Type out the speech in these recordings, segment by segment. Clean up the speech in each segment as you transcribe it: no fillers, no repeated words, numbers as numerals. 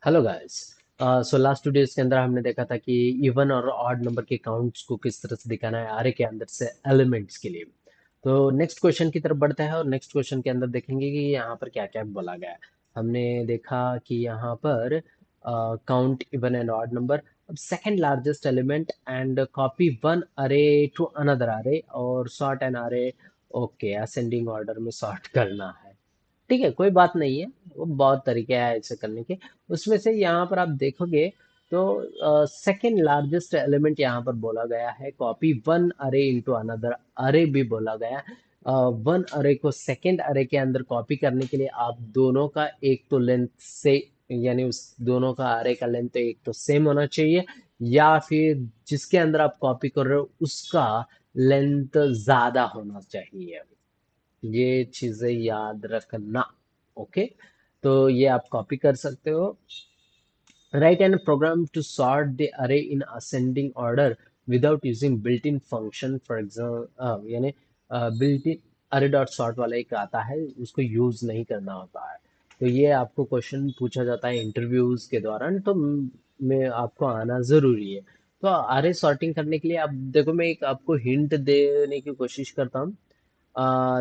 Hello guys. So last 2 days के अंदर हमने देखा था कि इवन और ऑड नंबर के काउंट्स को किस तरह से दिखाना है आरे के अंदर से एलिमेंट्स के लिए। तो नेक्स्ट क्वेश्चन की तरफ बढ़ते हैं और नेक्स्ट क्वेश्चन के अंदर देखेंगे कि यहाँ पर क्या क्या बोला गया है। हमने देखा कि यहाँ पर count even and odd number, अब second largest element and copy one array to another array और sort an array. Okay, ascending order में सॉर्ट करना है। ठीक है, कोई बात नहीं है। वो बहुत तरीके हैं ऐसे करने के। उसमें से यहाँ पर आप देखोगे तो सेकंड लार्जेस्ट एलिमेंट यहाँ पर बोला गया है कॉपी वन अरे इनटू अनदर अरे भी बोला गया है। वन अरे को सेकंड अरे के अंदर कॉपी करने के लिए आप दोनों का एक तो लेंथ से, यानी उस दोनों का अरे का लेंथ एक तो सेम होना चाहिए, या फिर जिसके अंदर आप कॉपी कर रहे हो उसका लेंथ ज्यादा होना चाहिए। ये चीजें याद रखना। ओके, तो ये आप कॉपी कर सकते हो। Write an program to sort the array in ascending order without using built in function, for example यानी built in array dot sort वाला एक आता है, उसको यूज नहीं करना होता है। तो ये आपको क्वेश्चन पूछा जाता है इंटरव्यूज के दौरान, तो में आपको आना जरूरी है। तो अरे सॉर्टिंग करने के लिए आप देखो, मैं एक आपको हिंट देने की कोशिश करता हूँ।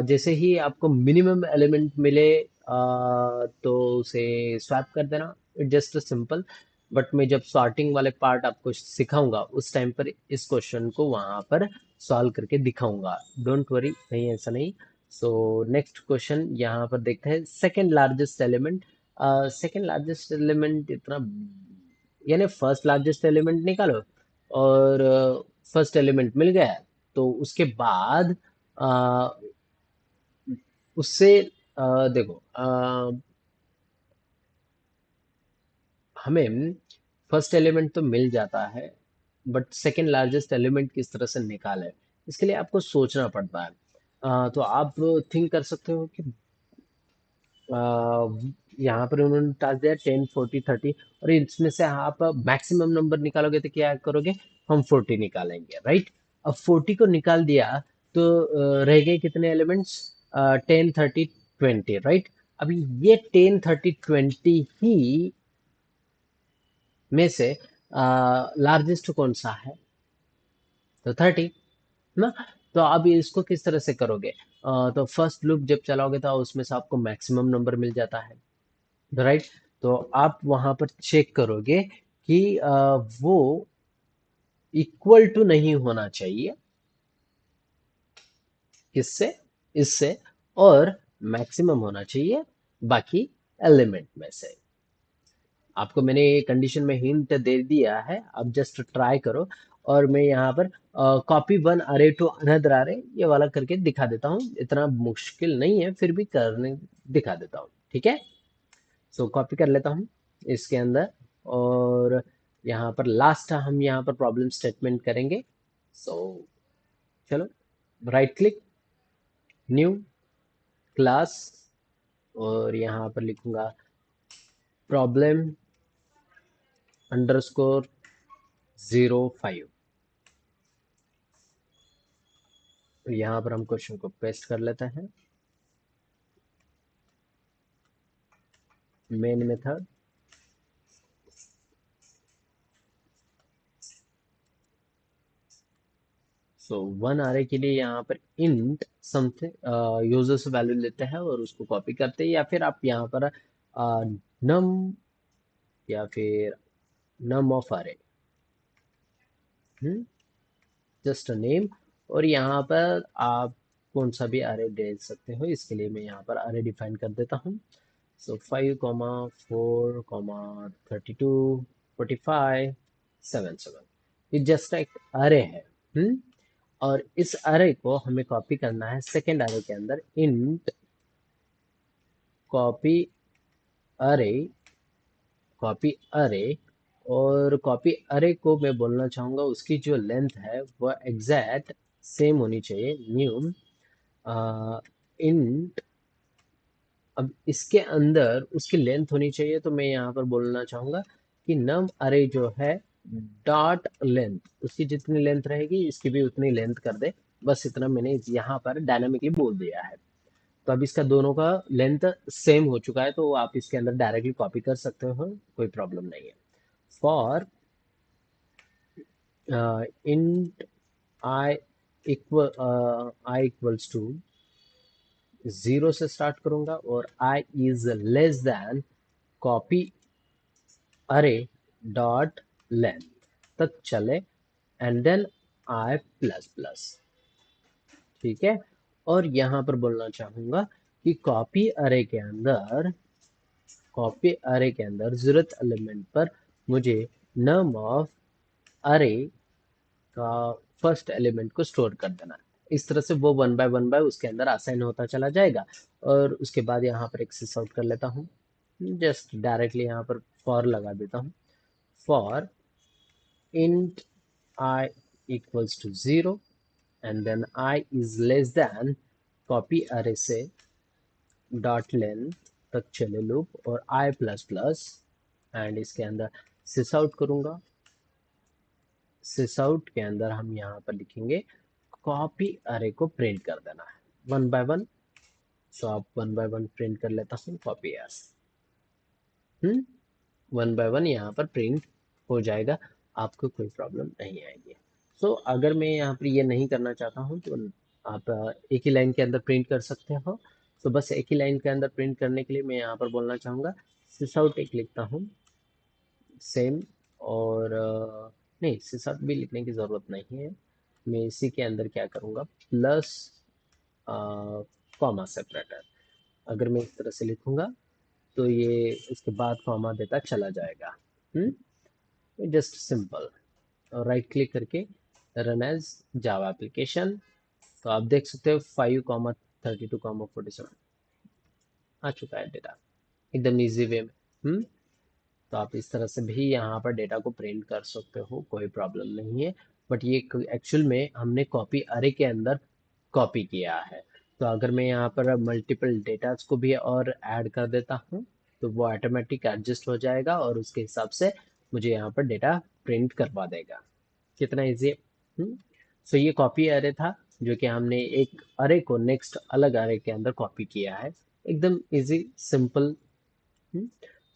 जैसे ही आपको मिनिमम एलिमेंट मिले तो उसे स्वैप कर देना। It just simple. बट मैं जब सॉर्टिंग वाले पार्ट आपको सिखाऊंगा उस टाइम पर इस क्वेश्चन को वहां पर सॉल्व करके दिखाऊंगा। डोंट वरी, नहीं ऐसा नहीं। सो नेक्स्ट क्वेश्चन यहाँ पर देखते हैं। Second largest element, second largest element इतना, यानी फर्स्ट लार्जेस्ट एलिमेंट निकालो और फर्स्ट एलिमेंट मिल गया, तो उसके बाद अ, उससे देखो, हमें फर्स्ट एलिमेंट तो मिल जाता है, बट सेकंड लार्जेस्ट एलिमेंट किस तरह से निकाले, इसके लिए आपको सोचना पड़ता है। तो आप थिंक कर सकते हो कि यहाँ पर उन्होंने टास्क दिया 10 40 30, और इसमें से आप मैक्सिमम नंबर निकालोगे तो क्या करोगे? हम 40 निकालेंगे, राइट। अब 40 को निकाल दिया तो रह गए कितने एलिमेंट्स? 10 30 20, राइट। अभी ये 10 30 20 ही में से लार्जेस्ट कौन सा है? तो 30 ना। तो अब इसको किस तरह से करोगे? तो फर्स्ट लूप जब चलाओगे तो उसमें से आपको मैक्सिमम नंबर मिल जाता है, राइट। तो आप वहां पर चेक करोगे कि वो इक्वल टू नहीं होना चाहिए, किससे? इससे। और मैक्सिमम होना चाहिए बाकी एलिमेंट में से। आपको मैंने ये कंडीशन में हिंट दे दिया है, अब जस्ट ट्राई करो। और मैं यहाँ पर copy one array to another अरे ये वाला करके दिखा देता हूँ। इतना मुश्किल नहीं है, फिर भी करने दिखा देता हूँ, ठीक है। सो कॉपी कर लेता हूँ इसके अंदर। और यहाँ पर लास्ट हम यहाँ पर प्रॉब्लम स्टेटमेंट करेंगे। सो चलो, राइट क्लिक, न्यू क्लास, और यहाँ पर लिखूंगा प्रॉब्लम अंडरस्कोर 05। यहाँ पर हम क्वेश्चन को पेस्ट कर लेते हैं। मेन मेथड, सो वन आरे के लिए यहाँ पर इंट समथिंग यूजर्स वैल्यू लेते हैं और उसको कॉपी करते हैं, या फिर आप यहाँ पर नम, या फिर नम ऑफ अरे, जस्ट नेम। और यहाँ पर आप कौन सा भी अरे दे सकते हो, इसके लिए मैं यहाँ पर अरे डिफाइन कर देता हूँ। सो 5 4 32 45 7 7, ये जस्ट एक अरे है। हम्म और इस अरे को हमें कॉपी करना है सेकेंड अरे के अंदर। इंट कॉपी अरे, कॉपी अरे, और कॉपी अरे को मैं बोलना चाहूंगा उसकी जो लेंथ है वो एग्जैक्ट सेम होनी चाहिए। न्यू इंट, अब इसके अंदर उसकी लेंथ होनी चाहिए, तो मैं यहाँ पर बोलना चाहूंगा कि नम अरे जो है डॉट लेंथ, उसकी जितनी लेंथ रहेगी इसकी भी उतनी लेंथ कर दे। बस इतना मैंने यहाँ पर डायनामिकली बोल दिया है। तो अब इसका दोनों का लेंथ सेम हो चुका है, तो आप इसके अंदर डायरेक्टली कॉपी कर सकते हो, कोई प्रॉब्लम नहीं है। For int I equals to 0 से स्टार्ट करूंगा और i is less than copy array dot length तक चले, and then i plus plus. ठीक है। और यहां पर बोलना चाहूंगा कि कॉपी अरे के अंदर जरूरत एलिमेंट पर मुझे नम ऑफ अरे का फर्स्ट एलिमेंट को स्टोर कर देना है। इस तरह से वो वन बाय उसके अंदर असाइन होता चला जाएगा। और उसके बाद यहाँ पर एक्सेस आउट कर लेता हूँ, जस्ट डायरेक्टली यहाँ पर फॉर लगा देता हूँ। For int I equals to 0 and then I is less than copy array से डॉट लेंथ तक चले लूप और आई प्लस प्लस, एंड इसके अंदर सिस आउट करूंगा। सिस आउट के अंदर हम यहाँ पर लिखेंगे कॉपी अरे को प्रिंट कर देना है वन बाय वन। सो आप वन बाय वन प्रिंट कर लेता हूँ copy S. One by one यहाँ पर प्रिंट हो जाएगा, आपको कोई प्रॉब्लम नहीं आएगी। सो अगर मैं यहाँ पर ये नहीं करना चाहता हूँ तो आप एक ही लाइन के अंदर प्रिंट कर सकते हो। तो बस एक ही लाइन के अंदर प्रिंट करने के लिए मैं यहाँ पर बोलना चाहूँगा सिस आउट एक लिखता हूँ सेम। और नहीं, सिस आउट भी लिखने की ज़रूरत नहीं है। मैं इसी के अंदर क्या करूँगा, प्लस कॉमा सेपरेटर। अगर मैं इस तरह से लिखूंगा तो ये इसके बाद कॉमा देता चला जाएगा। Just simple. और राइट क्लिक करके रन एज जावा एप्लीकेशन। तो आप देख सकते हो 5,32,47 आ चुका है डेटा, एकदम इजी वे में। तो आप इस तरह से भी यहाँ पर डेटा को प्रिंट कर सकते हो, कोई प्रॉब्लम नहीं है। बट ये एक्चुअल में हमने कॉपी अरे के अंदर कॉपी किया है। तो अगर मैं यहाँ पर मल्टीपल डेटास को भी और ऐड कर देता हूँ तो वो ऑटोमेटिक एडजस्ट हो जाएगा और उसके हिसाब से मुझे यहाँ पर डेटा प्रिंट करवा देगा। कितना इजी है। सो ये कॉपी अरे था जो कि हमने एक अरे को नेक्स्ट अलग अरे के अंदर कॉपी किया है, एकदम easy simple.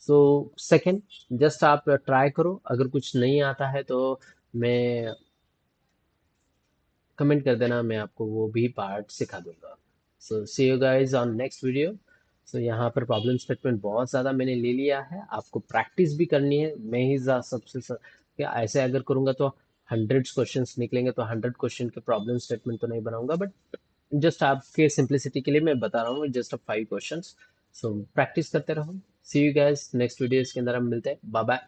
So second, just आप ट्राई करो, अगर कुछ नहीं आता है तो मैं कमेंट कर देना, मैं आपको वो भी पार्ट सिखा दूंगा। So see you guys on next video. So यहाँ पर प्रॉब्लम स्टेटमेंट बहुत ज़्यादा मैंने ले लिया है, आपको प्रैक्टिस भी करनी है। मैं ही क्या ऐसे अगर करूँगा तो 100 क्वेश्चंस निकलेंगे, तो 100 क्वेश्चन के प्रॉब्लम स्टेटमेंट तो नहीं बनाऊंगा, बट जस्ट आपके सिंप्लिसिटी के लिए मैं बता रहा हूँ जस्ट 5 क्वेश्चंस। सो प्रैक्टिस करते रहो। See you guys next videos के अंदर हम मिलते हैं। Bye bye.